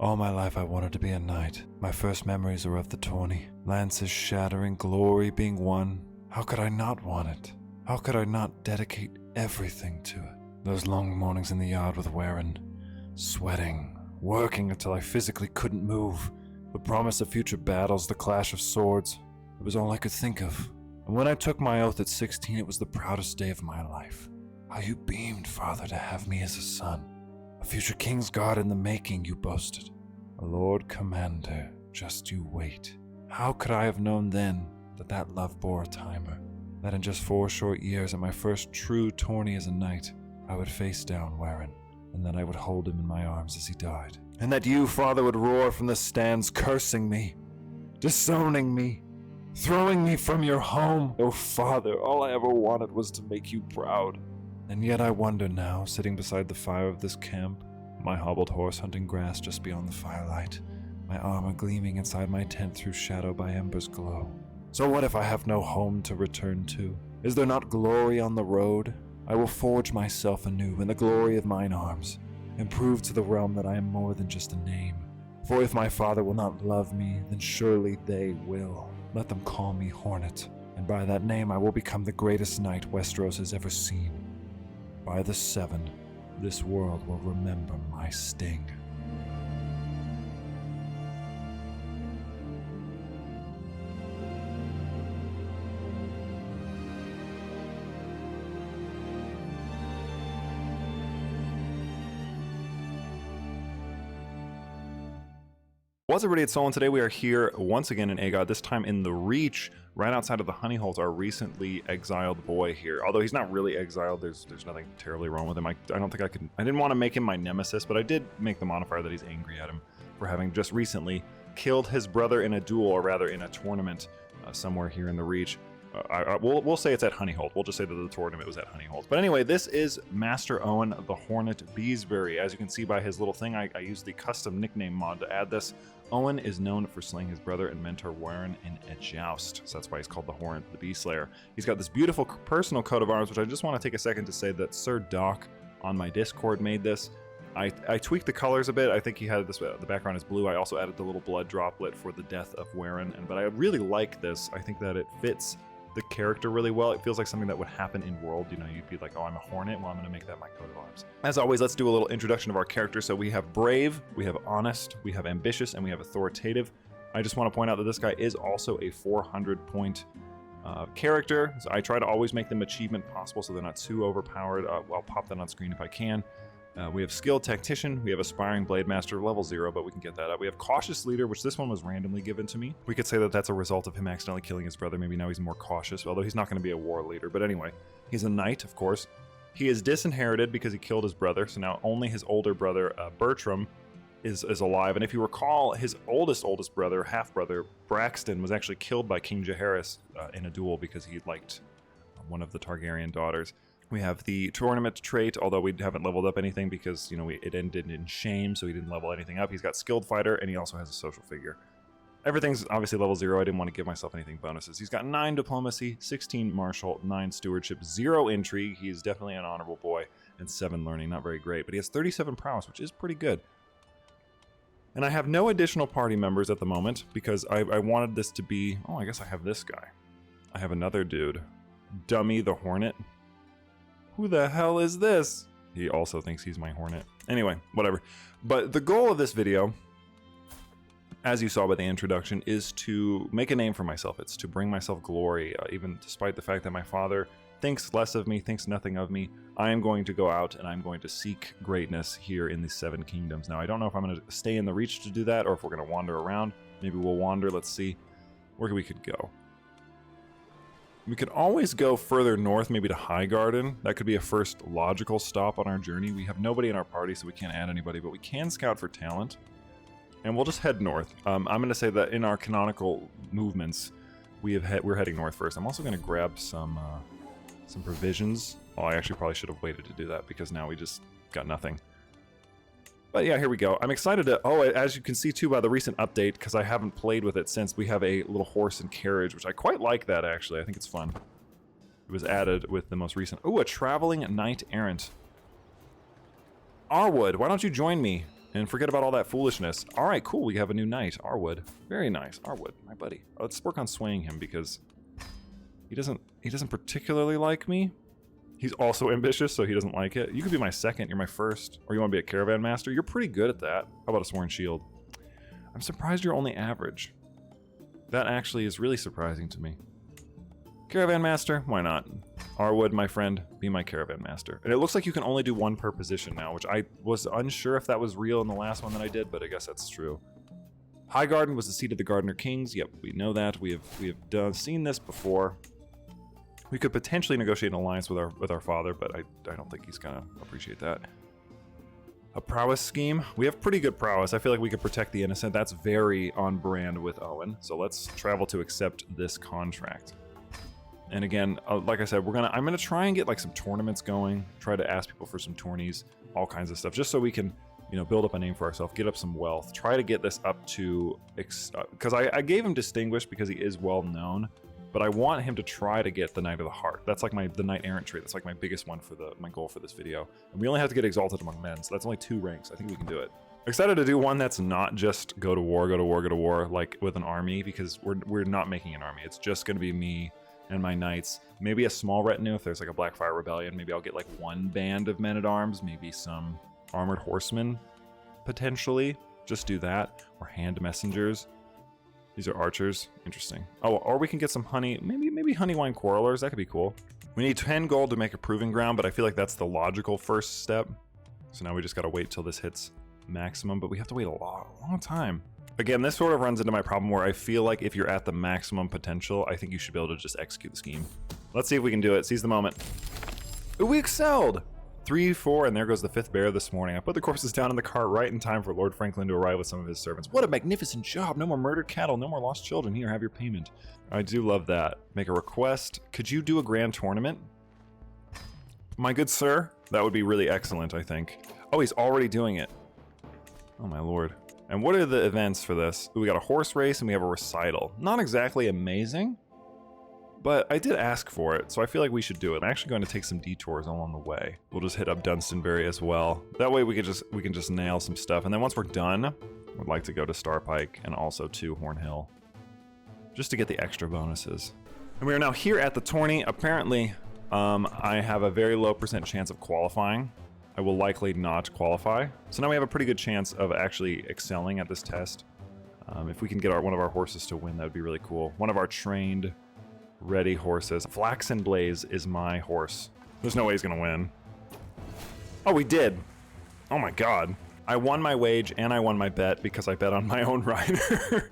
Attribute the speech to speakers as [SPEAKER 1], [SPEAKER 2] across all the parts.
[SPEAKER 1] All my life I wanted to be a knight. My first memories are of the tourney. Lances shattering, glory being won. How could I not want it? How could I not dedicate everything to it? Those long mornings in the yard with Warren, sweating, working until I physically couldn't move. The promise of future battles, the clash of swords. It was all I could think of. And when I took my oath at 16, it was the proudest day of my life. How you beamed, Father, to have me as a son. A future king's guard in the making, you boasted. A Lord Commander, just you wait. How could I have known then that that love bore a timer? That in just 4 short years, at my first true tourney as a knight, I would face down Warren, and that I would hold him in my arms as he died. And that you, Father, would roar from the stands, cursing me, disowning me, throwing me from your home. Oh, Father, all I ever wanted was to make you proud. And yet I wonder now, sitting beside the fire of this camp, my hobbled horse hunting grass just beyond the firelight, my armor gleaming inside my tent through shadow by ember's glow. So what if I have no home to return to? Is there not glory on the road? I will forge myself anew in the glory of mine arms, and prove to the realm that I am more than just a name. For if my father will not love me, then surely they will. Let them call me Hornet, and by that name I will become the greatest knight Westeros has ever seen. By the 7, this world will remember my sting.
[SPEAKER 2] What's up, everybody? It's Soule, and today we are here once again in AGOT, this time in the Reach, right outside of the Honey Holes, our recently exiled boy here. Although he's not really exiled, there's nothing terribly wrong with him. I didn't want to make him my nemesis, but I did make the modifier that he's angry at him for having just recently killed his brother in a duel, or rather in a tournament somewhere here in the Reach. We'll say it's at Honey Holes. We'll just say that the tournament was at Honey Holes. But anyway, this is Master Owen, the Hornet Beesbury. As you can see by his little thing, I used the custom nickname mod to add this. Owen is known for slaying his brother and mentor Warren in a joust, so that's why he's called the Hornet, the Bee Slayer. He's got this beautiful personal coat of arms, which I just want to take a second to say that Sir Doc on my Discord made this. I tweaked the colors a bit. I think he had this, the background is blue. I also added the little blood droplet for the death of Warren, but I really like this. I think that it fits the character really well. It feels like something that would happen in world. You know, you'd be like, oh, I'm a Hornet, well, I'm gonna make that my coat of arms. As always, let's do a little introduction of our character. So we have brave, we have honest, we have ambitious, and we have authoritative. I just want to point out that this guy is also a 400 point character. So I try to always make them achievement possible so they're not too overpowered. I'll pop that on screen if I can. We have skilled tactician, we have aspiring blade master, level 0, but we can get that up. We have cautious leader, which this one was randomly given to me. We could say that that's a result of him accidentally killing his brother. Maybe now he's more cautious, although he's not going to be a war leader. But anyway, he's a knight, of course. He is disinherited because he killed his brother, so now only his older brother, Bertram, is alive. And if you recall, his oldest brother, half-brother, Braxton, was actually killed by King Jaehaerys in a duel because he liked one of the Targaryen daughters. We have the tournament trait, although we haven't leveled up anything because, you know, it ended in shame, so he didn't level anything up. He's got skilled fighter, and he also has a social figure. Everything's obviously level 0. I didn't want to give myself anything bonuses. He's got 9 diplomacy, 16 martial, 9 stewardship, 0 intrigue. He is definitely an honorable boy, and 7 learning. Not very great, but he has 37 prowess, which is pretty good. And I have no additional party members at the moment because I wanted this to be... Oh, I guess I have this guy. I have another dude. Dummy the Hornet. Who the hell is this? He also thinks he's my Hornet. Anyway, whatever. But the goal of this video, as you saw by the introduction, is to make a name for myself. It's to bring myself glory, even despite the fact that my father thinks less of me, thinks nothing of me. I am going to go out and I'm going to seek greatness here in the 7 kingdoms. Now, I don't know if I'm going to stay in the Reach to do that or if we're going to wander around. Maybe we'll wander. Let's see where we could go. We could always go further north, maybe to Highgarden. That could be a first logical stop on our journey. We have nobody in our party, so we can't add anybody, but we can scout for talent. And we'll just head north. I'm going to say that in our canonical movements, we're heading north first. I'm also going to grab some provisions. Oh, I actually probably should have waited to do that because now we just got nothing. But yeah, here we go. I'm excited to, as you can see too by the recent update, because I haven't played with it since, we have a little horse and carriage, which I quite like that actually. I think it's fun. It was added with the most recent, a traveling knight errant. Arwood, why don't you join me? and forget about all that foolishness. All right, cool. We have a new knight, Arwood. Very nice, Arwood, my buddy. Let's work on swaying him because he doesn't particularly like me. He's also ambitious, so he doesn't like it. You could be my second, you're my first, or you want to be a caravan master? You're pretty good at that. How about a sworn shield? I'm surprised you're only average. That actually is really surprising to me. Caravan master, why not? Arwood, my friend, be my caravan master. And it looks like you can only do one per position now, which I was unsure if that was real in the last one that I did, but I guess that's true. Highgarden was the seat of the Gardener Kings. Yep, we know that. We have seen this before. We could potentially negotiate an alliance with our father, but I don't think he's gonna appreciate that. A prowess scheme. We have pretty good prowess. I feel like we could protect the innocent. That's very on brand with Owen. So let's travel to accept this contract. And again, like I said, I'm gonna try and get like some tournaments going. Try to ask people for some tourneys, all kinds of stuff, just so we can, you know, build up a name for ourselves, get up some wealth. Try to get this up to, because I gave him distinguished because he is well known. But I want him to try to get the Knight of the Heart. That's like the Knight Errant trait. That's like my biggest one for my goal for this video. And we only have to get Exalted Among Men, so that's only 2 ranks. I think we can do it. Excited to do one that's not just go to war, like with an army, because we're not making an army. It's just going to be me and my knights. Maybe a small retinue if there's like a Blackfire Rebellion. Maybe I'll get like 1 band of men-at-arms, maybe some armored horsemen, potentially. Just do that. Or hand messengers. These are archers. Interesting. Oh, or we can get some honey. Maybe honeywine quarrelers. That could be cool. We need 10 gold to make a proving ground, but I feel like that's the logical first step. So now we just got to wait till this hits maximum, but we have to wait a long time. Again, this sort of runs into my problem where I feel like if you're at the maximum potential, I think you should be able to just execute the scheme. Let's see if we can do it. Seize the moment. Ooh, we excelled! 3, 4, and there goes the 5th bear this morning. I put the corpses down in the cart right in time for Lord Franklin to arrive with some of his servants. What a magnificent job! No more murdered cattle, no more lost children. Here, have your payment. I do love that. Make a request. Could you do a grand tournament? My good sir? That would be really excellent, I think. Oh, he's already doing it. Oh my lord. And what are the events for this? We got a horse race and we have a recital. Not exactly amazing, but I did ask for it, so I feel like we should do it. I'm actually going to take some detours along the way. We'll just hit up Dunstanbury as well. That way we can just nail some stuff. And then once we're done, I'd like to go to Starpike and also to Hornhill, just to get the extra bonuses. And we are now here at the tourney. Apparently, I have a very low % chance of qualifying. I will likely not qualify. So now we have a pretty good chance of actually excelling at this test. If we can get one of our horses to win, that would be really cool. One of our trained ready horses. Flaxen Blaze is my horse. There's no way he's gonna win. Oh, we did. Oh my god. I won my wage and I won my bet because I bet on my own rider.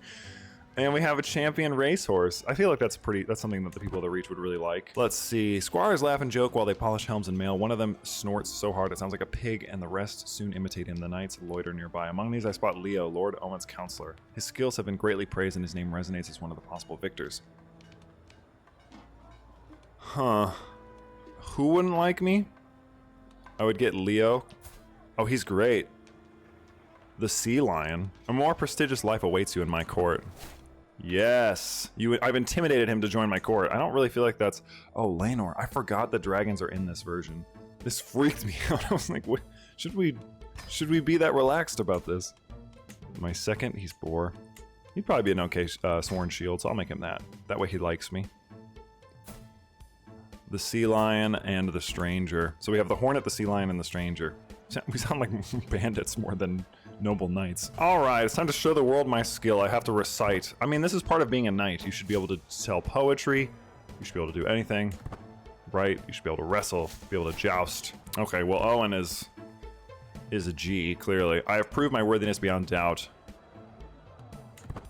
[SPEAKER 2] And we have a champion racehorse. I feel like that's something that the people of the Reach would really like. Let's see. Squires laugh and joke while they polish helms and mail. One of them snorts so hard it sounds like a pig, and the rest soon imitate him. The knights loiter nearby. Among these I spot Leo, Lord Owen's counselor. His skills have been greatly praised and his name resonates as one of the possible victors. Huh. Who wouldn't like me? I would get Leo. Oh, he's great. The Sea Lion. A more prestigious life awaits you in my court. Yes. I've intimidated him to join my court. I don't really feel like that's... Oh, Laenor. I forgot the dragons are in this version. This freaked me out. I was like, what? Should we be that relaxed about this? My second, he's Boar. He'd probably be an okay sworn shield, so I'll make him that. That way he likes me. The Sea Lion and the Stranger. So we have the Hornet, the Sea Lion, and the Stranger. We sound like bandits more than noble knights. Alright, it's time to show the world my skill. I have to recite. I mean, this is part of being a knight. You should be able to tell poetry. You should be able to do anything. Right? You should be able to wrestle. Be able to joust. Okay, well, Owen is a G, clearly. I have proved my worthiness beyond doubt.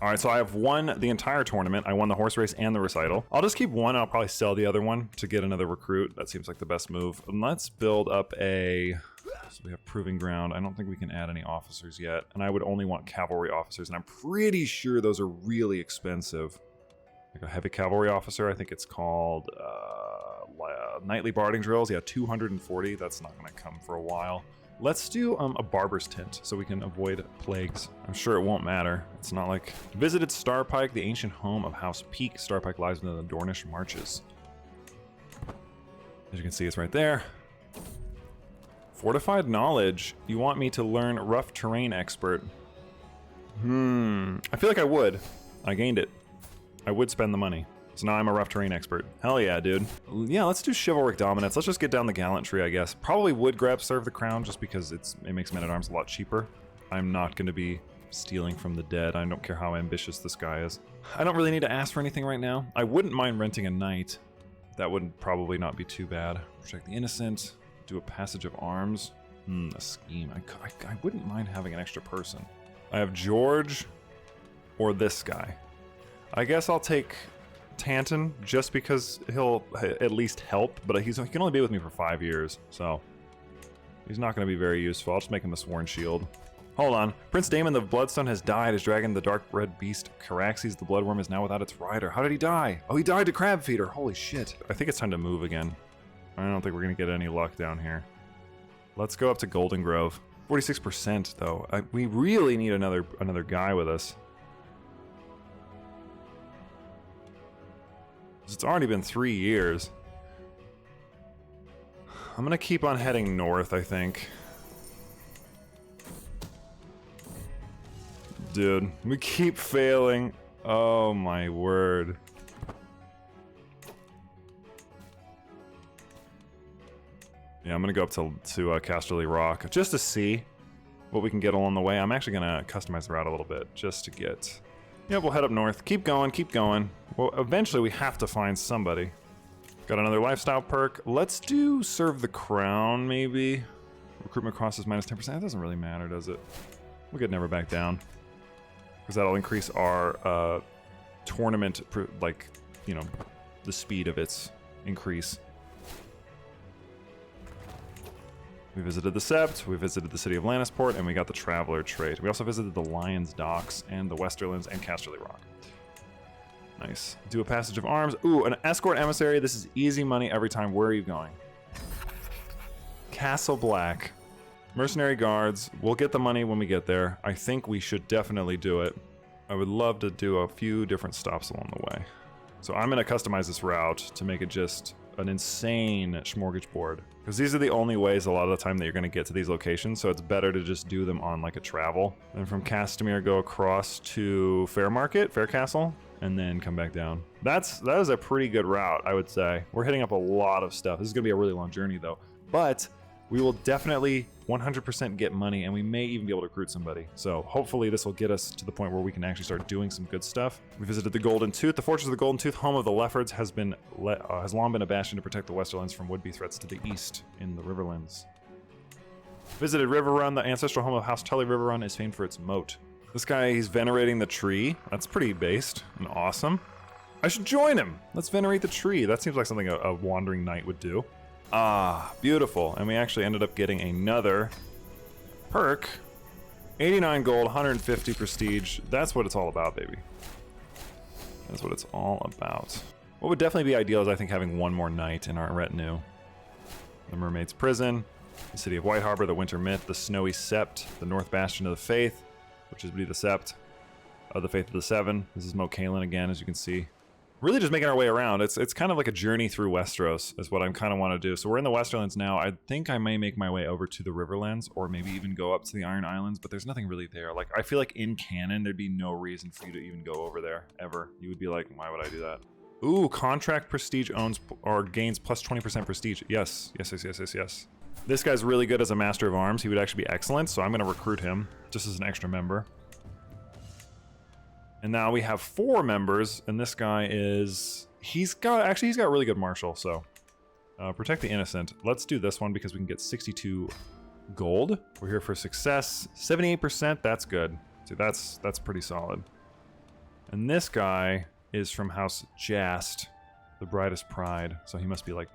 [SPEAKER 2] Alright, so I have won the entire tournament. I won the horse race and the recital. I'll just keep one, and I'll probably sell the other one to get another recruit. That seems like the best move. And let's build up a... So we have Proving Ground. I don't think we can add any officers yet. And I would only want cavalry officers, and I'm pretty sure those are really expensive. Like a heavy cavalry officer, I think it's called Nightly Barding Drills. Yeah, 240. That's not going to come for a while. Let's do a barber's tent so we can avoid plagues. I'm sure it won't matter. It's not like... Visited Starpike, the ancient home of House Peak. Starpike lies within the Dornish Marches. As you can see, it's right there. Fortified knowledge. You want me to learn rough terrain expert. I feel like I would. I gained it. I would spend the money. So now I'm a rough terrain expert. Hell yeah, dude. Yeah, let's do chivalric dominance. Let's just get down the gallantry, I guess. Probably would grab serve the crown just because it makes men-at-arms a lot cheaper. I'm not going to be stealing from the dead. I don't care how ambitious this guy is. I don't really need to ask for anything right now. I wouldn't mind renting a knight. That would probably not be too bad. Protect the innocent. Do a passage of arms. A scheme. I wouldn't mind having an extra person. I have George or this guy. I guess I'll take Tanton just because he'll at least help, but he can only be with me for 5 years, so he's not going to be very useful. I'll just make him a sworn shield. Hold on. Prince Daemon the Bloodstone has died. His dragon, the dark red beast, Caraxes the Bloodworm, is now without its rider. How did he die? Oh, he died to Crab Feeder. Holy shit. I think it's time to move again. I don't think we're going to get any luck down here. Let's go up to Golden Grove. 46% though. We really need another guy with us. It's already been 3 years. I'm going to keep on heading north, I think. Dude, we keep failing. Oh my word. Yeah, I'm gonna go up to Casterly Rock just to see what we can get along the way. I'm actually gonna customize the route a little bit just to get... Yeah, we'll head up north. Keep going, keep going. Well, eventually we have to find somebody. Got another lifestyle perk. Let's do Serve the Crown, maybe. Recruitment cost is minus 10%. That doesn't really matter, does it? We'll get Never Back Down. Because that'll increase our tournament, like, you know, the speed of its increase. We visited the Sept, we visited the city of Lannisport, and we got the Traveler trait. We also visited the Lion's Docks and the Westerlands and Casterly Rock. Nice. Do a passage of arms. Ooh, an escort emissary. This is easy money every time. Where are you going? Castle Black. Mercenary guards. We'll get the money when we get there. I think we should definitely do it. I would love to do a few different stops along the way. So I'm going to customize this route to make it just an insane smorgasbord. Because these are the only ways a lot of the time that you're going to get to these locations, so it's better to just do them on like a travel. And from Castamere go across to Faircastle, and then come back down. That is a pretty good route, I would say. We're hitting up a lot of stuff. This is going to be a really long journey though. But we will definitely 100% get money, and we may even be able to recruit somebody. So hopefully this will get us to the point where we can actually start doing some good stuff. We visited the Golden Tooth. The Fortress of the Golden Tooth, home of the Leffords, has long been a bastion to protect the Westerlands from would-be threats to the east in the Riverlands. Visited Riverrun. The ancestral home of House Tully. Riverrun is famed for its moat. This guy, he's venerating the tree. That's pretty based and awesome. I should join him. Let's venerate the tree. That seems like something a wandering knight would do. Ah, beautiful. And we actually ended up getting another perk. 89 gold, 150 prestige. That's what it's all about, baby. That's what it's all about. What would definitely be ideal is, I think, having one more knight in our retinue. The Mermaid's Prison, the City of White Harbor, the Winter Myth, the Snowy Sept, the North Bastion of the Faith, which is the Sept of the Faith of the Seven. This is Moat Cailin again, as you can see. Really just making our way around. It's kind of like a journey through Westeros is what I kind of want to do. So we're in the Westerlands now. I think I may make my way over to the Riverlands, or maybe even go up to the Iron Islands, but there's nothing really there. Like, I feel like in canon, there'd be no reason for you to even go over there, ever. You would be like, why would I do that? Ooh, contract prestige owns or gains plus 20% prestige. Yes. This guy's really good as a Master of Arms. He would actually be excellent, so I'm going to recruit him just as an extra member. And now we have 4 members, and this guy is... He's got really good martial, so... Protect the Innocent. Let's do this one because we can get 62 gold. We're here for success. 78%, that's good. See, that's pretty solid. And this guy is from House Jast, the Brightest Pride, so he must be like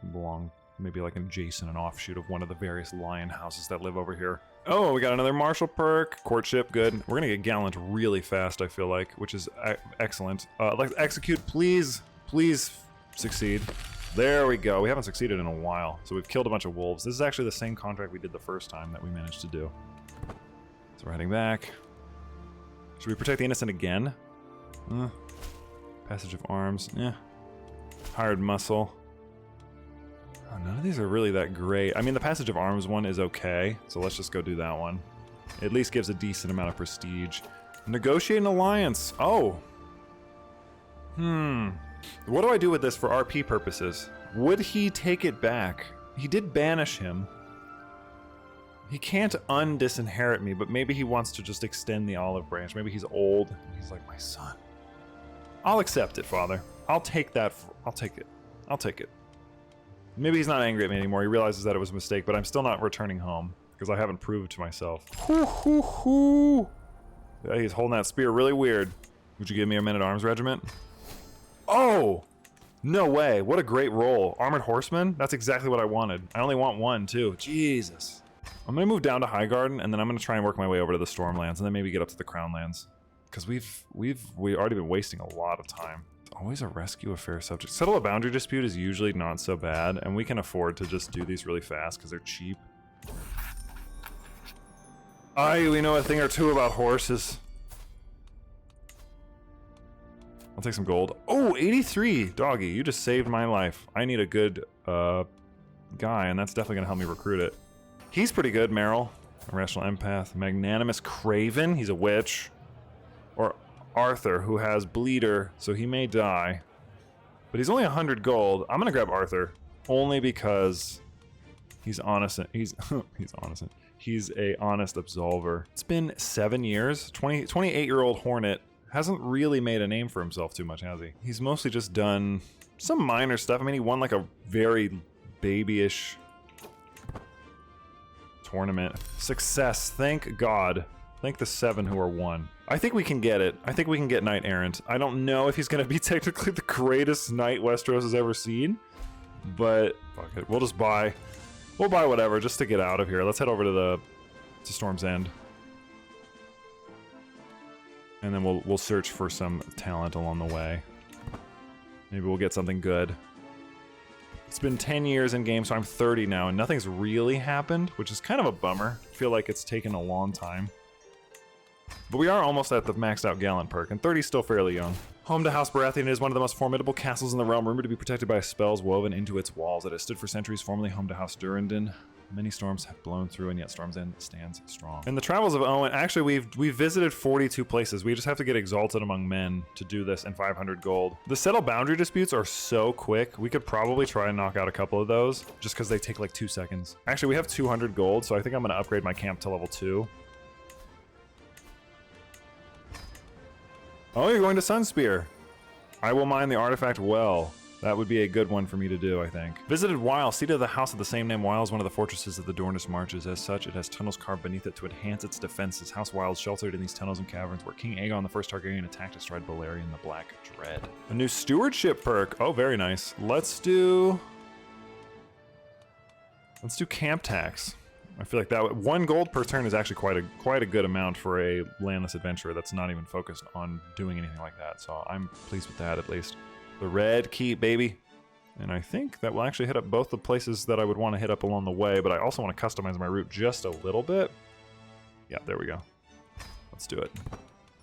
[SPEAKER 2] maybe like an adjacent, an offshoot of one of the various lion houses that live over here. Oh, we got another martial perk. Courtship, good. We're gonna get gallant really fast, I feel like, which is excellent. Let's execute, please succeed. There we go. We haven't succeeded in a while, so we've killed a bunch of wolves. This is actually the same contract we did the first time that we managed to do. So we're heading back. Should we protect the innocent again? Passage of arms, Hired muscle. Oh None of these are really that great. I mean, the Passage of Arms one is okay, so let's just go do that one. It at least gives a decent amount of prestige. Negotiate an alliance. Oh. What do I do with this for RP purposes? Would he take it back? He did banish him. He can't undisinherit me, but maybe he wants to just extend the olive branch. Maybe he's old and he's like, my son. I'll accept it, father. I'll take that. I'll take it. I'll take it. Maybe he's not angry at me anymore. He realizes that it was a mistake, but I'm still not returning home because I haven't proved to myself. Yeah, he's holding that spear really weird. Would you give me a men-at-arms regiment? Oh! No way. What a great roll. Armored horseman? That's exactly what I wanted. I only want one, too. Jesus. I'm gonna move down to Highgarden, and then I'm gonna try and work my way over to the Stormlands, and then maybe get up to the Crownlands. Because we've already been wasting a lot of time. Always a rescue affair subject. Settle a boundary dispute is usually not so bad, and we can afford to just do these really fast because they're cheap. We know a thing or two about horses. I'll take some gold. Oh, 83! Doggy, you just saved my life. I need a good guy, and that's definitely gonna help me recruit it. He's pretty good, Meryl. Irrational empath. Magnanimous craven. He's a witch. Or Arthur, who has bleeder, so he may die. But he's only 100 gold. I'm gonna grab Arthur. Only because he's honest. He's honest. He's a honest absolver. It's been 7 years. 28-year-old Hornet hasn't really made a name for himself too much, has he? He's mostly just done some minor stuff. I mean, he won like a very babyish tournament. Success, thank God. Thank the 7 who are 1. I think we can get it. I think we can get Knight Errant. I don't know if he's gonna be technically the greatest knight Westeros has ever seen, but fuck it. We'll just buy. We'll buy whatever just to get out of here. Let's head over to Storm's End. And then we'll search for some talent along the way. Maybe we'll get something good. It's been 10 years in game, so I'm 30 now, and nothing's really happened, which is kind of a bummer. I feel like it's taken a long time. But we are almost at the maxed out Gallant perk, and 30's still fairly young. Home to House Baratheon is one of the most formidable castles in the realm, rumored to be protected by spells woven into its walls. It has stood for centuries, formerly home to House Durrandon. Many storms have blown through, and yet Storm's End stands strong. In the Travels of Owen, actually we've visited 42 places. We just have to get Exalted Among Men to do this, and 500 gold. The settle boundary disputes are so quick, we could probably try and knock out a couple of those, just because they take like 2 seconds. Actually, we have 200 gold, so I think I'm gonna upgrade my camp to level 2. Oh, you're going to Sunspear. I will mine the artifact well. That would be a good one for me to do, I think. Visited Weil, seat of the house of the same name. Weil is one of the fortresses of the Dornish Marches. As such, it has tunnels carved beneath it to enhance its defenses. House Weil is sheltered in these tunnels and caverns where King Aegon, the first Targaryen, attacked astride Balerion the Black Dread. A new stewardship perk. Oh, very nice. Let's do camp tax. I feel like that 1 gold per turn is actually quite a good amount for a landless adventurer that's not even focused on doing anything like that. So I'm pleased with that at least. The Red Keep, baby. And I think that will actually hit up both the places that I would want to hit up along the way, but I also want to customize my route just a little bit. Yeah, there we go. Let's do it.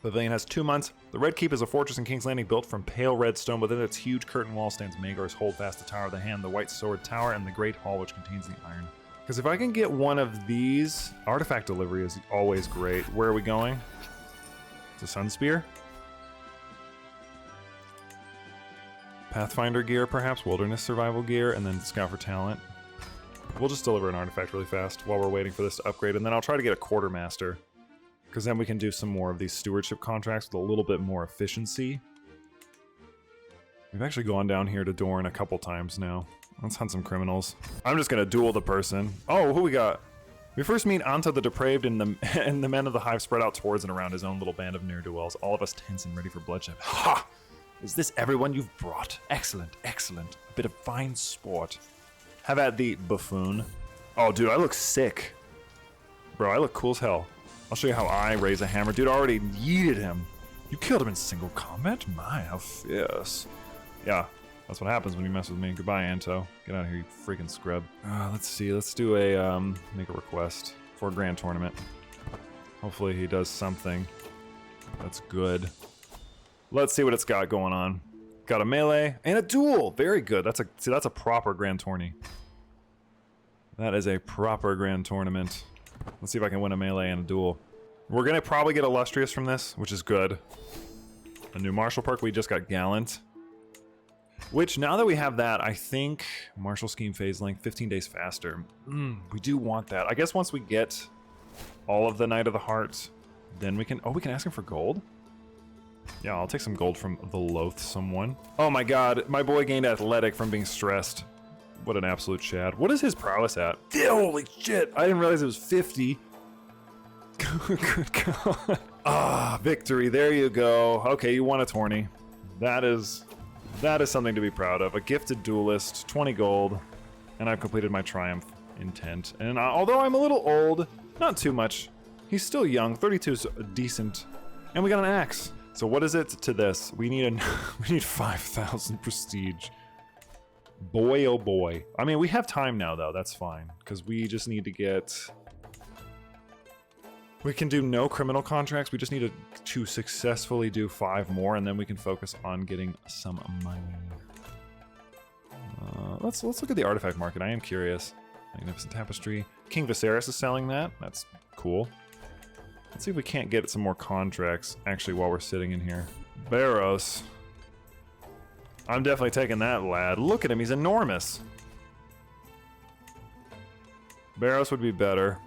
[SPEAKER 2] Pavilion has 2 months. The Red Keep is a fortress in King's Landing built from pale red stone. Within its huge curtain wall stands Maegor's Holdfast, the Tower of the Hand, the White Sword Tower, and the Great Hall which contains the Iron. Because if I can get one of these, artifact delivery is always great. Where are we going? To Sunspear? Pathfinder gear, perhaps, wilderness survival gear, and then scout for talent. We'll just deliver an artifact really fast while we're waiting for this to upgrade, and then I'll try to get a quartermaster, because then we can do some more of these stewardship contracts with a little bit more efficiency. We've actually gone down here to Dorne a couple times now. Let's hunt some criminals. I'm just gonna duel the person. Oh, who we got? We first meet Anta the Depraved and the men of the Hive spread out towards and around his own little band of ne'er-do-wells, all of us tense and ready for bloodshed. Ha! Is this everyone you've brought? Excellent, excellent. A bit of fine sport. Have at the buffoon. Oh, dude, I look sick. Bro, I look cool as hell. I'll show you how I raise a hammer. Dude, I already yeeted him. You killed him in single combat? My, how fierce. Yeah, that's what happens when you mess with me. Goodbye, Anto. Get out of here, you freaking scrub. Let's see. Let's do a, make a request for a grand tournament. Hopefully he does something that's good. Let's see what it's got going on. Got a melee and a duel. Very good. That's a proper grand tourney. That is a proper grand tournament. Let's see if I can win a melee and a duel. We're gonna probably get Illustrious from this, which is good. A new martial perk, we just got Gallant. Which, now that we have that, I think martial scheme phase length, 15 days faster. We do want that. I guess once we get all of the Knight of the Heart, then we can... Oh, we can ask him for gold? Yeah, I'll take some gold from the loathsome one. Oh my god, my boy gained athletic from being stressed. What an absolute chad. What is his prowess at? Holy shit, I didn't realize it was 50. Good god. Ah, victory, there you go. Okay, you won a tourney. That is something to be proud of. A gifted duelist, 20 gold, and I've completed my triumph intent. And although I'm a little old, not too much. He's still young, 32 is decent. And we got an axe. So what is it to this? We need we need 5,000 prestige. Boy, oh boy. I mean, we have time now, though. That's fine. Because we just need to get... We can do no criminal contracts. We just need to successfully do 5 more, and then we can focus on getting some money. Let's look at the artifact market. I am curious. Magnificent Tapestry. King Viserys is selling that. That's cool. Let's see if we can't get some more contracts, actually, while we're sitting in here. Barrows. I'm definitely taking that lad. Look at him, he's enormous. Barrows would be better.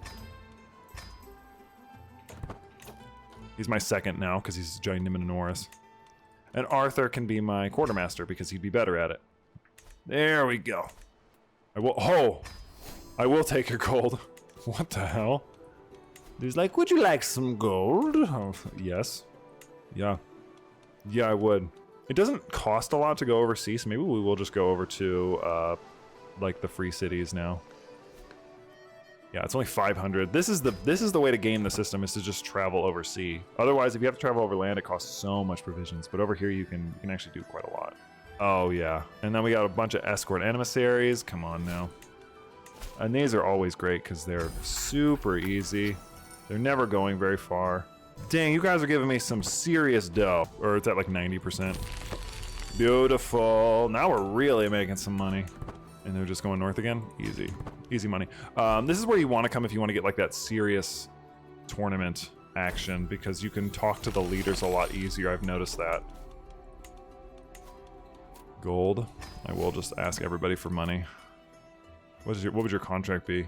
[SPEAKER 2] He's my second now, because he's ginormous. And Arthur can be my quartermaster, because he'd be better at it. There we go. I will take your gold. What the hell? He's like, would you like some gold? Oh, yes. Yeah. Yeah, I would. It doesn't cost a lot to go overseas, so maybe we will just go over to, like, the free cities now. Yeah, it's only 500. This is the way to game the system, is to just travel overseas. Otherwise, if you have to travel over land, it costs so much provisions. But over here, you can actually do quite a lot. Oh, yeah. And then we got a bunch of escort emissaries. Come on now. And these are always great, because they're super easy. They're never going very far. Dang, you guys are giving me some serious dough. Or it's at like 90%. Beautiful. Now we're really making some money. And they're just going north again? Easy. Easy money. This is where you want to come if you want to get like that serious tournament action, because you can talk to the leaders a lot easier. I've noticed that. Gold. I will just ask everybody for money. What would your contract be?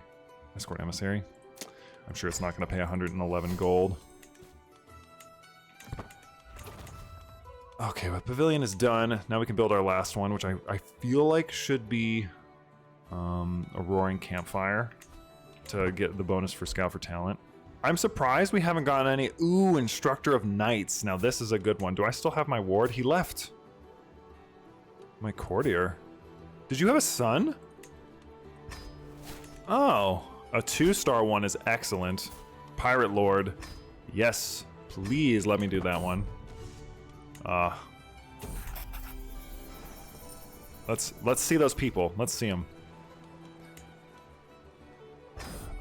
[SPEAKER 2] Escort emissary? I'm sure it's not going to pay 111 gold. Okay, but Pavilion is done. Now we can build our last one, which I feel like should be a Roaring Campfire to get the bonus for Scout for Talent. I'm surprised we haven't gotten any... Ooh, Instructor of Knights. Now this is a good one. Do I still have my ward? He left. My courtier. Did you have a son? Oh. A 2-star one is excellent. Pirate Lord. Yes. Please let me do that one. Let's see those people. Let's see them.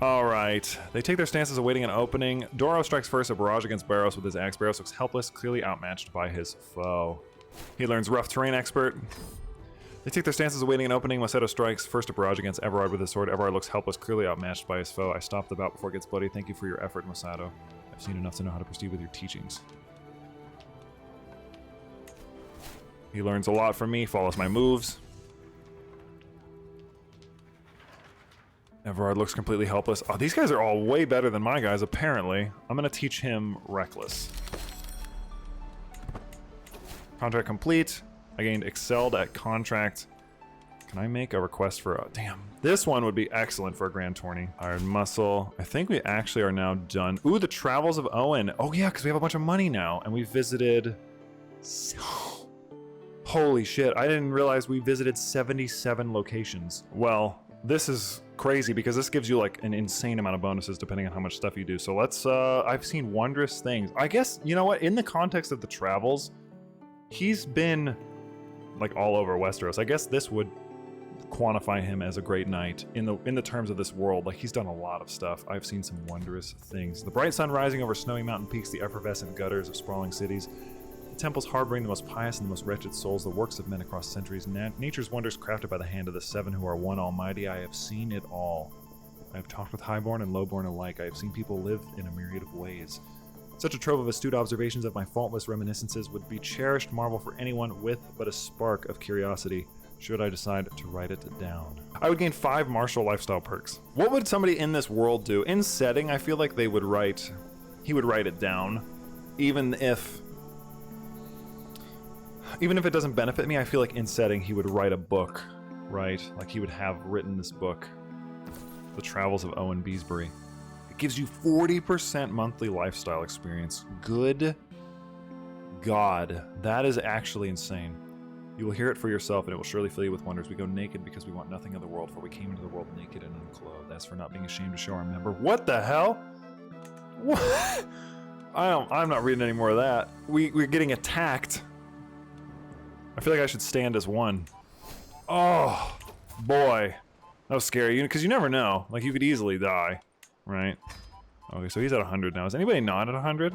[SPEAKER 2] Alright. They take their stances awaiting an opening. Doro strikes first, a barrage against Barrows with his axe. Barrows looks helpless, clearly outmatched by his foe. He learns Rough Terrain Expert. They take their stances awaiting an opening. Macedo strikes first a barrage against Everard with his sword. Everard looks helpless, clearly outmatched by his foe. I stop the bout before it gets bloody. Thank you for your effort, Macedo. I've seen enough to know how to proceed with your teachings. He learns a lot from me, follows my moves. Everard looks completely helpless. Oh, these guys are all way better than my guys, apparently. I'm gonna teach him Reckless. Contract complete. I gained Excelled at Contract. Can I make a request for a... Damn. This one would be excellent for a Grand Tourney. Iron Muscle. I think we actually are now done. Ooh, the Travels of Owen. Oh yeah, because we have a bunch of money now. And we visited... Holy shit, I didn't realize we visited 77 locations. Well, this is crazy because this gives you like an insane amount of bonuses depending on how much stuff you do. So let's, I've seen wondrous things. I guess, you know what, in the context of the travels, he's been like all over Westeros. I guess this would quantify him as a great knight in the terms of this world. Like, he's done a lot of stuff. I've seen some wondrous things. The bright sun rising over snowy mountain peaks, the effervescent gutters of sprawling cities, the temples harboring the most pious and the most wretched souls, the works of men across centuries, nature's wonders crafted by the hand of the seven who are one almighty. I have seen it all. I have talked with highborn and lowborn alike. I have seen people live in a myriad of ways. Such a trove of astute observations of my faultless reminiscences would be cherished marvel for anyone with but a spark of curiosity, should I decide to write it down. I would gain 5 martial lifestyle perks. What would somebody in this world do? In setting, I feel like he would write it down. Even if it doesn't benefit me, I feel like in setting he would write a book, right? Like he would have written this book, The Travels of Owen Beesbury. It gives you 40% monthly lifestyle experience. Good God, that is actually insane. You will hear it for yourself, and it will surely fill you with wonders. We go naked because we want nothing of the world, for we came into the world naked and unclothed. As for not being ashamed to show our member, what the hell? What? I'm not reading any more of that. We're getting attacked. I feel like I should stand as one. Oh, boy. That was scary, because you never know. Like, you could easily die, right? Okay, so he's at 100 now. Is anybody not at 100?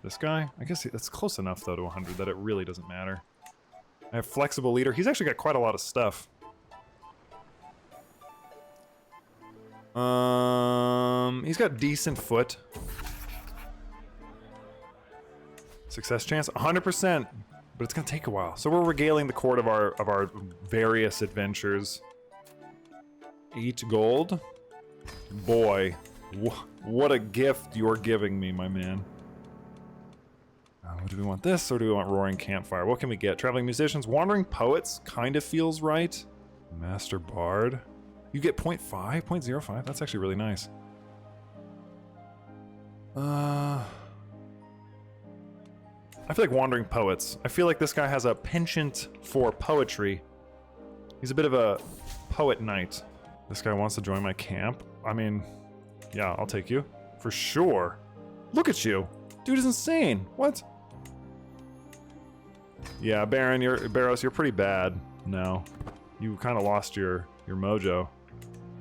[SPEAKER 2] This guy? I guess that's close enough, though, to 100 that it really doesn't matter. I have flexible leader. He's actually got quite a lot of stuff. He's got decent foot. Success chance 100%, but it's gonna take a while. So we're regaling the court of our various adventures. 8 gold. Boy, what a gift you're giving me, my man. Do we want this, or do we want Roaring Campfire? What can we get? Traveling Musicians, Wandering Poets, kind of feels right. Master Bard. You get 0.5, 0.05. That's actually really nice. I feel like Wandering Poets. I feel like this guy has a penchant for poetry. He's a bit of a poet knight. This guy wants to join my camp. I mean, yeah, I'll take you. For sure. Look at you. Dude is insane. What? Yeah, Barrows, you're pretty bad. No. You kind of lost your mojo.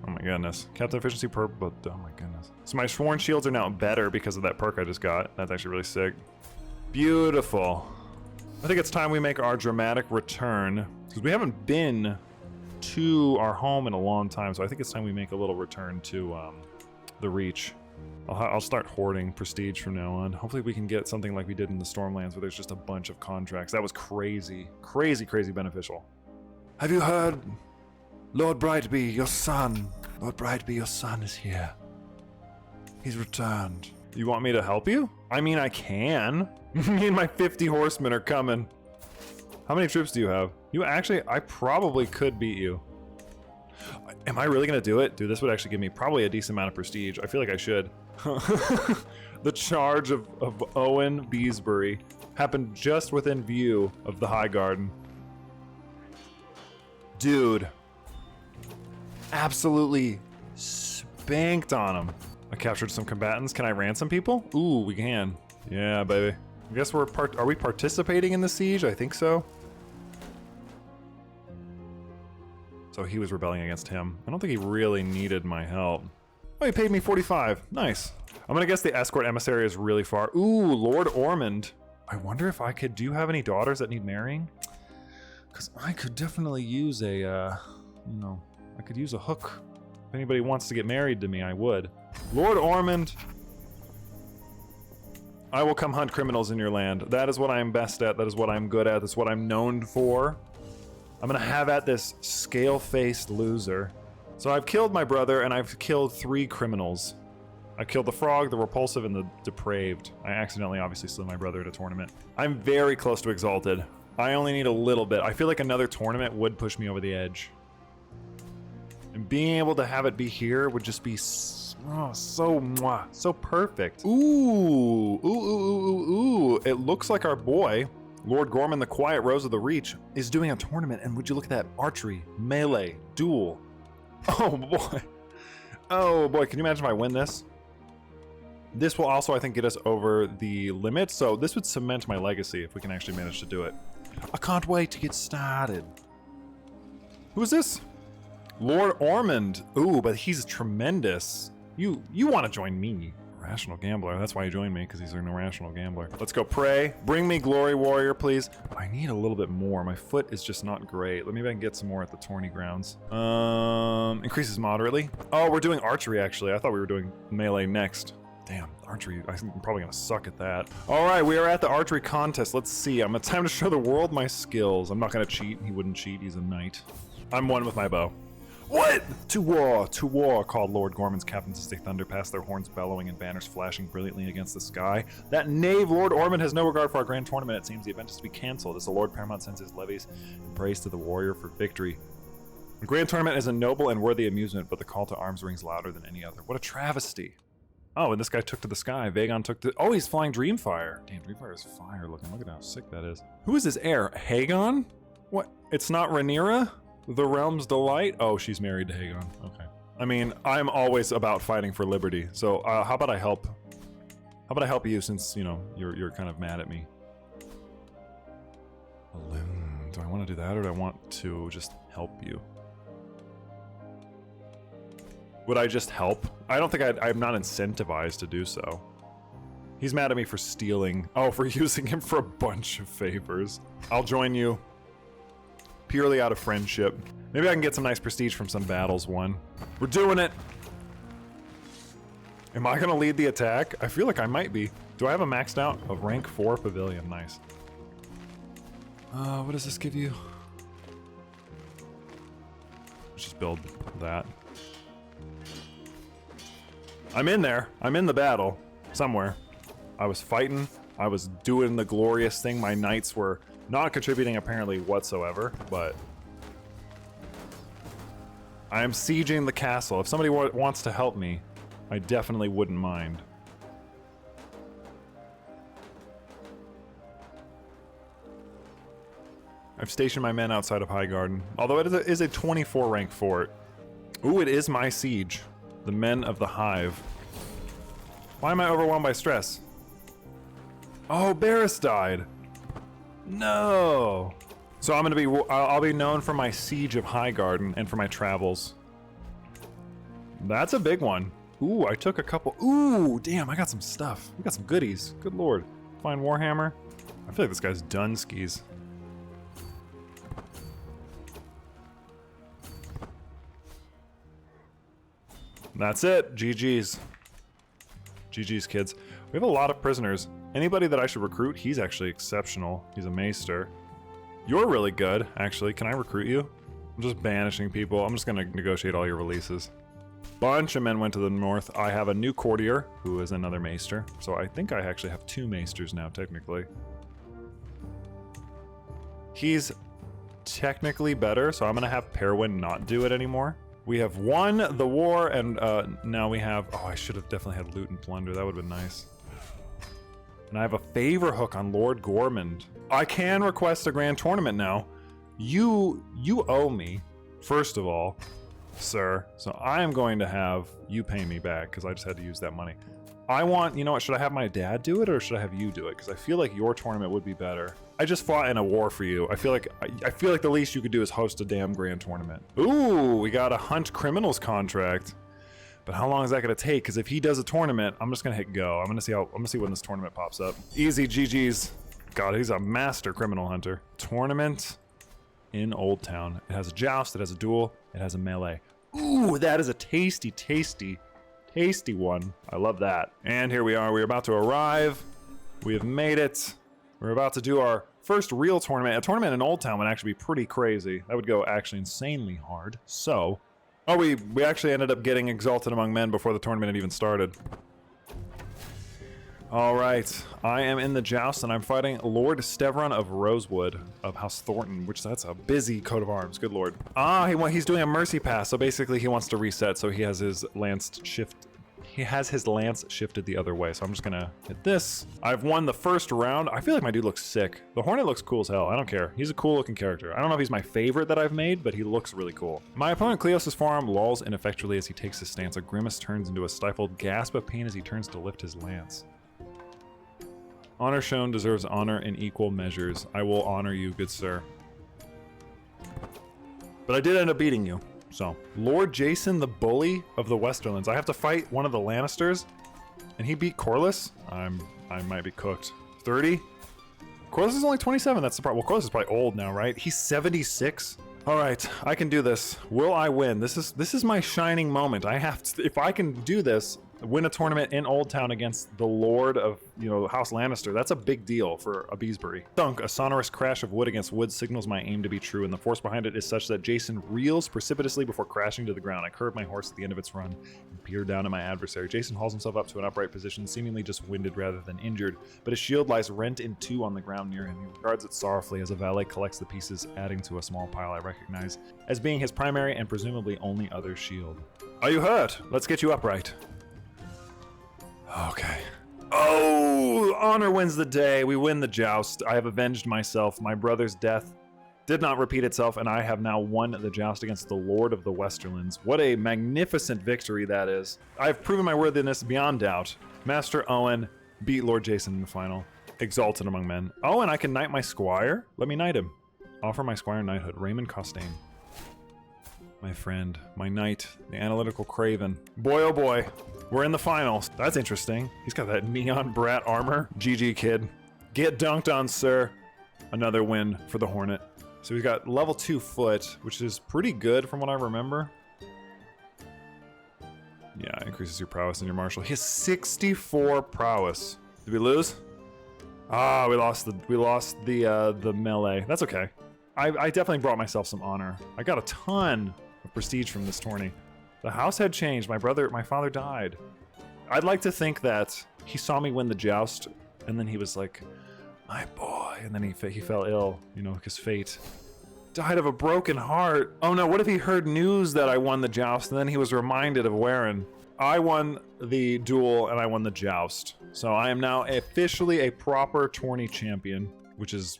[SPEAKER 2] Oh my goodness. Captain Efficiency perk, but oh my goodness. So my Sworn Shields are now better because of that perk I just got. That's actually really sick. Beautiful. I think it's time we make our dramatic return, because we haven't been to our home in a long time, so I think it's time we make a little return to the Reach. I'll start hoarding prestige from now on. Hopefully we can get something like we did in the Stormlands, where there's just a bunch of contracts. That was crazy. Crazy, crazy beneficial.
[SPEAKER 1] Have you heard? Lord Brightby, your son. Lord Brightby, your son is here. He's returned.
[SPEAKER 2] You want me to help you? I mean, I can. Me and my 50 horsemen are coming. How many troops do you have? I probably could beat you. Am I really gonna do it? Dude, this would actually give me probably a decent amount of prestige. I feel like I should. The charge of Owen Beesbury happened just within view of the High Garden. Dude. Absolutely spanked on him. I captured some combatants. Can I ransom people? Ooh, we can. Yeah, baby. I guess are we participating in the siege? I think so. So he was rebelling against him. I don't think he really needed my help. Oh, he paid me 45. Nice. I'm gonna guess the escort emissary is really far. Ooh, Lord Ormond. I wonder if I could... Do you have any daughters that need marrying? Because I could definitely use a, I could use a hook. If anybody wants to get married to me, I would. Lord Ormond. I will come hunt criminals in your land. That is what I am best at. That is what I'm good at. That's what I'm known for. I'm gonna have at this scale-faced loser. So I've killed my brother, and I've killed 3 criminals. I killed the frog, the repulsive, and the depraved. I accidentally obviously slew my brother at a tournament. I'm very close to Exalted. I only need a little bit. I feel like another tournament would push me over the edge. And being able to have it be here would just be so perfect. Ooh. It looks like our boy, Lord Gorman, the Quiet Rose of the Reach, is doing a tournament, and would you look at that? Archery, melee, duel. Oh boy. Oh boy, can you imagine if I win this? This will also, I think, get us over the limit, so this would cement my legacy if we can actually manage to do it. I can't wait to get started. Who is this? Lord Ormond. Ooh, but he's tremendous. You want to join me, Irrational gambler. That's why he joined me, because he's an irrational gambler. Let's go pray. Bring me glory warrior, please. I need a little bit more. My foot is just not great. Maybe I can get some more at the tourney grounds. Increases moderately. Oh, we're doing archery, actually. I thought we were doing melee next. Damn, archery. I'm probably gonna suck at that. All right, we are at the archery contest. Let's see. Time to show the world my skills. I'm not gonna cheat. He wouldn't cheat. He's a knight. I'm one with my bow. What? To war, called Lord Gorman's captains as they thunder past, their horns bellowing and banners flashing brilliantly against the sky. That knave Lord Ormond has no regard for our grand tournament. It seems the event is to be cancelled as the Lord Paramount sends his levies and prays to the warrior for victory. The grand tournament is a noble and worthy amusement, but the call to arms rings louder than any other. What a travesty. Oh, and this guy took to the sky. Vagon took to... Oh, he's flying Dreamfire. Damn, Dreamfire is fire looking. Look at how sick that is. Who is this heir? Hagon? What? It's not Rhaenyra? The Realm's Delight? Oh, she's married to Hagon. Okay. I mean, I'm always about fighting for liberty. So, how about I help? How about I help you since, you know, you're kind of mad at me? Balloon. Do I want to do that or do I want to just help you? Would I just help? I don't think I'm not incentivized to do so. He's mad at me for stealing. Oh, for using him for a bunch of favors. I'll join you. Purely out of friendship. Maybe I can get some nice prestige from some battles won. We're doing it! Am I gonna lead the attack? I feel like I might be. Do I have a maxed out of rank 4 pavilion? Nice. What does this give you? Let's just build that. I'm in there. I'm in the battle. Somewhere. I was fighting. I was doing the glorious thing. My knights were not contributing apparently whatsoever, but... I am sieging the castle. If somebody wants to help me, I definitely wouldn't mind. I've stationed my men outside of Highgarden, although it is a 24 rank fort. Ooh, it is my siege. The men of the Hive. Why am I overwhelmed by stress? Oh, Barris died. No. So I'm gonna be, I'll be known for my siege of Highgarden and for my travels. That's a big one. Ooh, I took a couple. Ooh, damn, I got some stuff. We got some goodies. Good lord. Fine Warhammer. I feel like this guy's done skis. That's it. GG's. GG's, kids. We have a lot of prisoners. Anybody that I should recruit, he's actually exceptional. He's a maester. You're really good, actually. Can I recruit you? I'm just banishing people. I'm just gonna negotiate all your releases. Bunch of men went to the north. I have a new courtier, who is another maester. So I think I actually have 2 maesters now, technically. He's technically better, so I'm gonna have Perwyn not do it anymore. We have won the war, and now we have... Oh, I should have definitely had loot and plunder. That would have been nice. And I have a favor hook on Lord Gormand. I can request a grand tournament now. You owe me, first of all, sir. So I am going to have you pay me back, because I just had to use that money. I want... You know what? Should I have my dad do it, or should I have you do it? Because I feel like your tournament would be better. I just fought in a war for you. I feel like the least you could do is host a damn grand tournament. Ooh, we got a hunt criminals contract. But how long is that gonna take? Because if he does a tournament, I'm just gonna hit go. I'm gonna see when this tournament pops up. Easy GG's. God, he's a master criminal hunter. Tournament in Old Town. It has a joust, it has a duel, it has a melee. Ooh, that is a tasty, tasty, tasty one. I love that. And here we are. We're about to arrive. We have made it. We're about to do our first real tournament. A tournament in Old Town would actually be pretty crazy. That would go actually insanely hard. So, oh, we actually ended up getting exalted among men before the tournament had even started. All right, I am in the joust and I'm fighting Lord Stevron of Rosewood of House Thornton, which that's a busy coat of arms. Good lord. Ah, he's doing a mercy pass, so basically he wants to reset, so he has his lance shift. He has his lance shifted the other way, so I'm just gonna hit this. I've won the first round. I feel like my dude looks sick. The Hornet looks cool as hell. I don't care. He's a cool looking character. I don't know if he's my favorite that I've made, but he looks really cool. My opponent Cleos' forearm lolls ineffectually as he takes his stance. A grimace turns into a stifled gasp of pain as he turns to lift his lance. Honor shown deserves honor in equal measures. I will honor you, good sir. But I did end up beating you. So, Lord Jason the Bully of the Westerlands. I have to fight one of the Lannisters? And he beat Corliss? I might be cooked. 30? Corliss is only 27, that's the problem. Well, Corliss is probably old now, right? He's 76? All right, I can do this. Will I win? This is my shining moment. I have to, if I can do this, win a tournament in Old Town against the Lord of, House Lannister, that's a big deal for a Beesbury. Thunk, a sonorous crash of wood against wood signals my aim to be true, and the force behind it is such that Jason reels precipitously before crashing to the ground. I curve my horse at the end of its run and peer down at my adversary. Jason hauls himself up to an upright position, seemingly just winded rather than injured, but his shield lies rent in two on the ground near him. He regards it sorrowfully as a valet collects the pieces, adding to a small pile I recognize as being his primary and presumably only other shield. Are you hurt? Let's get you upright. Okay. Oh, honor wins the day. We win the joust. I have avenged myself. My brother's death did not repeat itself, and I have now won the joust against the Lord of the Westerlands. What a magnificent victory that is. I have proven my worthiness beyond doubt. Master Owen beat Lord Jason in the final. Exalted among men. Oh, and I can knight my squire? Let me knight him. Offer my squire knighthood. Raymond Costain. My friend, my knight, the analytical craven. Boy, oh boy. We're in the finals. That's interesting. He's got that neon brat armor. GG, kid. Get dunked on, sir. Another win for the Hornet. So we've got level 2 foot, which is pretty good from what I remember. Yeah, increases your prowess and your martial. He has 64 prowess. Did we lose? Ah, we lost the melee. That's okay. I definitely brought myself some honor. I got a ton of prestige from this tourney. The house had changed. My father died. I'd like to think that he saw me win the joust, and then he was like, my boy, and then he fell ill, because fate. Died of a broken heart. Oh no, what if he heard news that I won the joust, and then he was reminded of Warren? I won the duel, and I won the joust. So I am now officially a proper tourney champion, which is,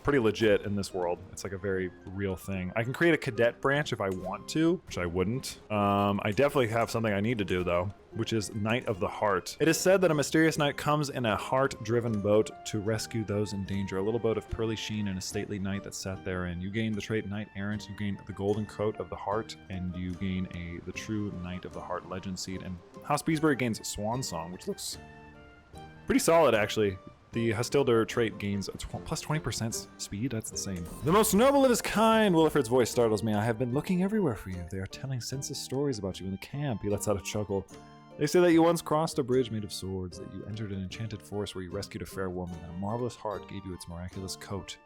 [SPEAKER 2] pretty legit in this world. It's like a very real thing. I can create a cadet branch if I want to, which I wouldn't. I definitely have something I need to do though, which is Knight of the Heart. It is said that a mysterious knight comes in a heart-driven boat to rescue those in danger. A little boat of pearly sheen and a stately knight that sat therein. You gain the trait Knight Errant, you gain the golden coat of the heart, and you gain the true Knight of the Heart legend seed. And House Beesbury gains Swan Song, which looks pretty solid actually. The Hostilder trait gains plus 20% speed. That's insane. The most noble of his kind. Willifred's voice startles me. I have been looking everywhere for you. They are telling census stories about you in the camp. He lets out a chuckle. They say that you once crossed a bridge made of swords, that you entered an enchanted forest where you rescued a fair woman, and a marvelous heart gave you its miraculous coat.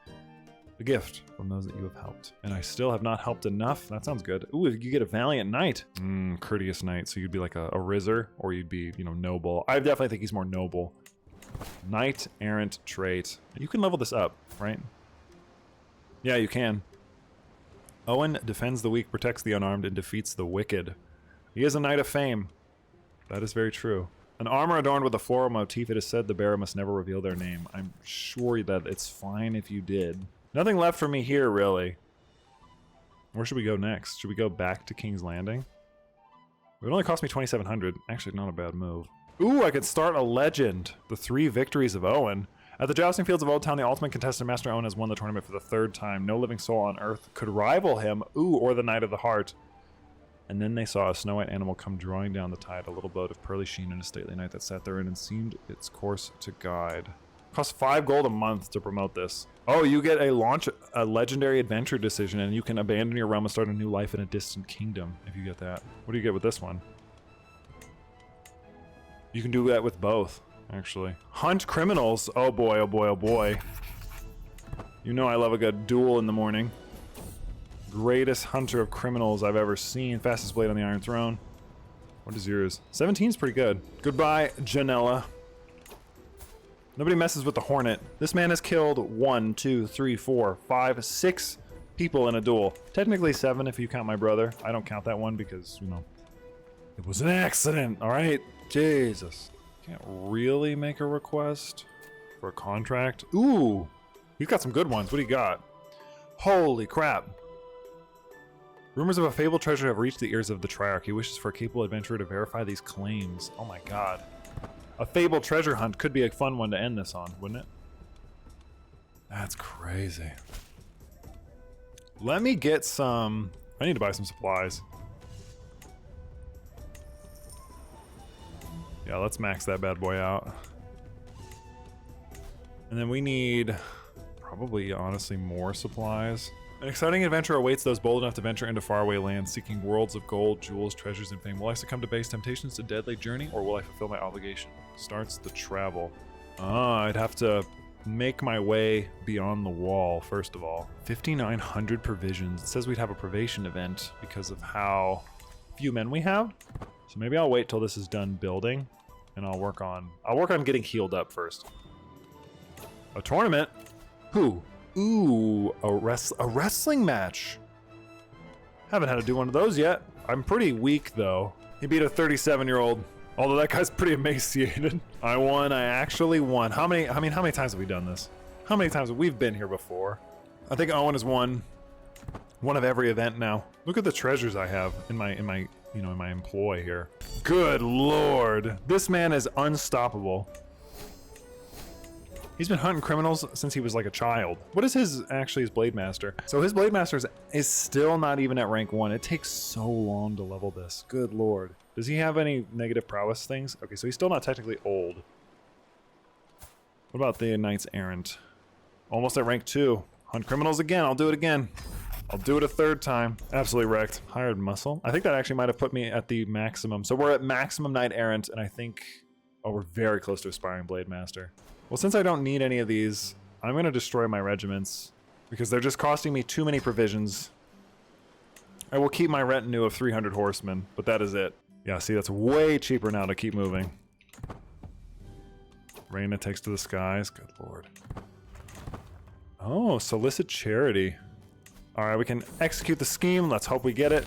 [SPEAKER 2] A gift from those that you have helped. And I still have not helped enough. That sounds good. Ooh, you get a valiant knight. Courteous knight. So you'd be like a Rizzer, or you'd be, noble. I definitely think he's more noble. Knight Errant trait. You can level this up, right? Yeah, you can. Owen defends the weak, protects the unarmed, and defeats the wicked. He is a knight of fame. That is very true. An armor adorned with a floral motif, it is said the bearer must never reveal their name. I'm sure that it's fine if you did. Nothing left for me here, really. Where should we go next? Should we go back to King's Landing? It would only cost me 2,700. Actually, not a bad move. Ooh, I could start a legend. The 3 victories of Owen. At the jousting fields of Old Town, the ultimate contestant, Master Owen, has won the tournament for the 3rd time. No living soul on earth could rival him. Ooh, or the Knight of the Heart. And then they saw a snow white animal come drawing down the tide, a little boat of pearly sheen and a stately knight that sat therein and seemed its course to guide. Costs 5 gold a month to promote this. Oh, you get a legendary adventure decision, and you can abandon your realm and start a new life in a distant kingdom if you get that. What do you get with this one? You can do that with both, actually. Hunt criminals. Oh boy, oh boy, oh boy. You know I love a good duel in the morning. Greatest hunter of criminals I've ever seen. Fastest blade on the Iron Throne. What is yours? 17's pretty good. Goodbye, Janella. Nobody messes with the Hornet. This man has killed 1, 2, 3, 4, 5, 6 people in a duel. Technically 7 if you count my brother. I don't count that one because, it was an accident, all right? Jesus. Can't really make a request for a contract. Ooh, he's got some good ones. What do you got? Holy crap. Rumors of a fabled treasure have reached the ears of the Triarch. He wishes for a capable adventurer to verify these claims. Oh my god. A fabled treasure hunt could be a fun one to end this on, wouldn't it? That's crazy. Let me get some... I need to buy some supplies. Yeah, let's max that bad boy out. And then we need probably, honestly, more supplies. An exciting adventure awaits those bold enough to venture into faraway lands, seeking worlds of gold, jewels, treasures, and fame. Will I succumb to base temptations to deadly journey, or will I fulfill my obligation? Starts the travel. I'd have to make my way beyond the wall, first of all. 5,900 provisions. It says we'd have a privation event because of how few men we have. So maybe I'll wait till this is done building, and I'll work on getting healed up first. A tournament? Who? Ooh, a wrestling match. Haven't had to do one of those yet. I'm pretty weak though. He beat a 37-year-old, although that guy's pretty emaciated. I won, I actually won. How many times have we done this? How many times have we been here before? I think Owen has won one of every event now. Look at the treasures I have in my employ here. Good Lord. This man is unstoppable. He's been hunting criminals since he was like a child. What is his Blade Master? So his Blade Master is still not even at rank 1. It takes so long to level this. Good Lord. Does he have any negative prowess things? Okay, so he's still not technically old. What about the Knights Errant? Almost at rank 2. Hunt criminals again. I'll do it again. I'll do it a third time. Absolutely wrecked. Hired muscle. I think that actually might have put me at the maximum. So we're at maximum Knight Errant, and I think... Oh, we're very close to aspiring Blade Master. Well, since I don't need any of these, I'm going to destroy my regiments because they're just costing me too many provisions. I will keep my retinue of 300 horsemen, but that is it. Yeah, see, that's way cheaper now to keep moving. Reina takes to the skies. Good Lord. Oh, solicit charity. All right, we can execute the scheme. Let's hope we get it.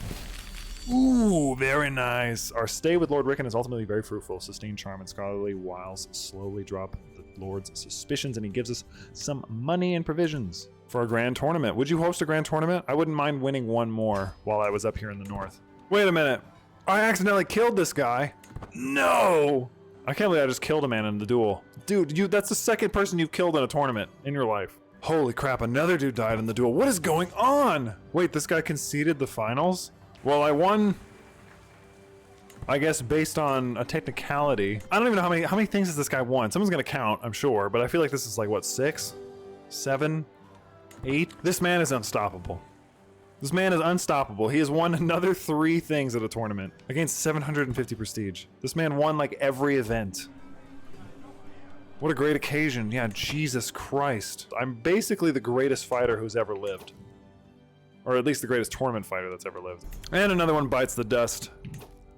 [SPEAKER 2] Ooh, very nice. Our stay with Lord Rickon is ultimately very fruitful. Sustained charm and scholarly wiles slowly drop the Lord's suspicions, and he gives us some money and provisions for a grand tournament. Would you host a grand tournament? I wouldn't mind winning one more while I was up here in the north. Wait a minute. I accidentally killed this guy. No! I can't believe I just killed a man in the duel. Dude, that's the second person you've killed in a tournament in your life. Holy crap, another dude died in the duel. What is going on? Wait, this guy conceded the finals? Well, I won, I guess, based on a technicality. I don't even know how many things has this guy won. Someone's gonna count, I'm sure, but I feel like this is like, what, 6? 7? 8? This man is unstoppable. This man is unstoppable. He has won another 3 things at a tournament against 750 prestige. This man won like every event. What a great occasion. Yeah, Jesus Christ. I'm basically the greatest fighter who's ever lived. Or at least the greatest tournament fighter that's ever lived. And another one bites the dust.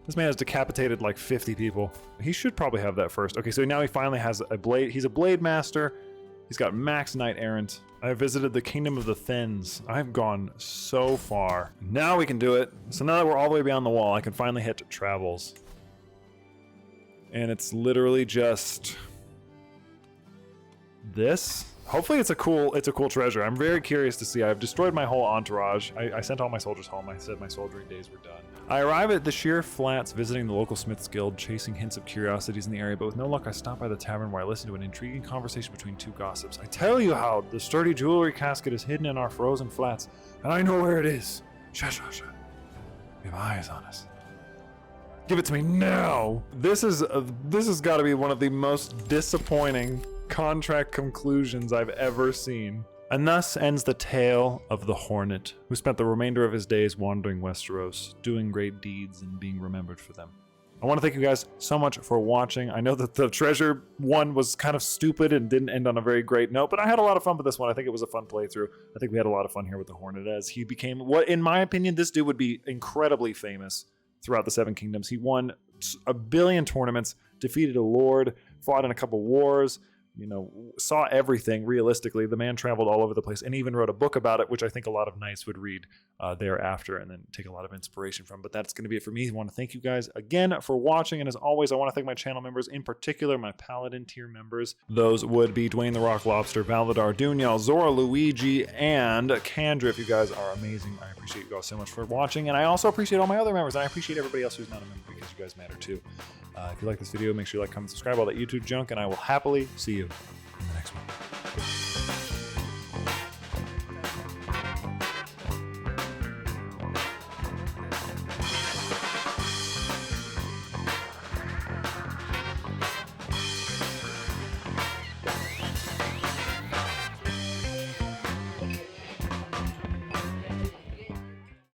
[SPEAKER 2] This man has decapitated like 50 people. He should probably have that first. Okay, so now he finally has a blade. He's a Blade Master. He's got max Knight Errant. I have visited the Kingdom of the Thens. I've gone so far. Now we can do it. So now that we're all the way beyond the wall, I can finally hit travels. And it's literally just... this? Hopefully it's a cool treasure. I'm very curious to see. I've destroyed my whole entourage. I sent all my soldiers home. I said my soldiering days were done. I arrive at the sheer flats, visiting the local Smith's Guild, chasing hints of curiosities in the area, but with no luck I stop by the tavern where I listen to an intriguing conversation between 2 gossips. I tell you how the sturdy jewelry casket is hidden in our frozen flats, and I know where it is. Shush. We have eyes on us. Give it to me now! This has got to be one of the most disappointing contract conclusions I've ever seen. And thus ends the tale of the Hornet, who spent the remainder of his days wandering Westeros, doing great deeds and being remembered for them. I want to thank you guys so much for watching. I know that the treasure one was kind of stupid and didn't end on a very great note, but I had a lot of fun with this one. I think it was a fun playthrough. I think we had a lot of fun here with the Hornet as he became, what in my opinion, this dude would be incredibly famous throughout the Seven Kingdoms. He won a billion tournaments, defeated a lord, fought in a couple wars, saw everything realistically. The man traveled all over the place and even wrote a book about it, which I think a lot of knights would read thereafter and then take a lot of inspiration from. But that's going to be it for me. I want to thank you guys again for watching. And as always, I want to thank my channel members, in particular, my Paladin tier members. Those would be Dwayne the Rock Lobster, Validar, Dunyal, Zora, Luigi, and Kandrif. You guys are amazing. I appreciate you guys so much for watching. And I also appreciate all my other members. And I appreciate everybody else who's not a member because you guys matter too. If you like this video, make sure you like, comment, subscribe, all that YouTube junk, and I will happily see you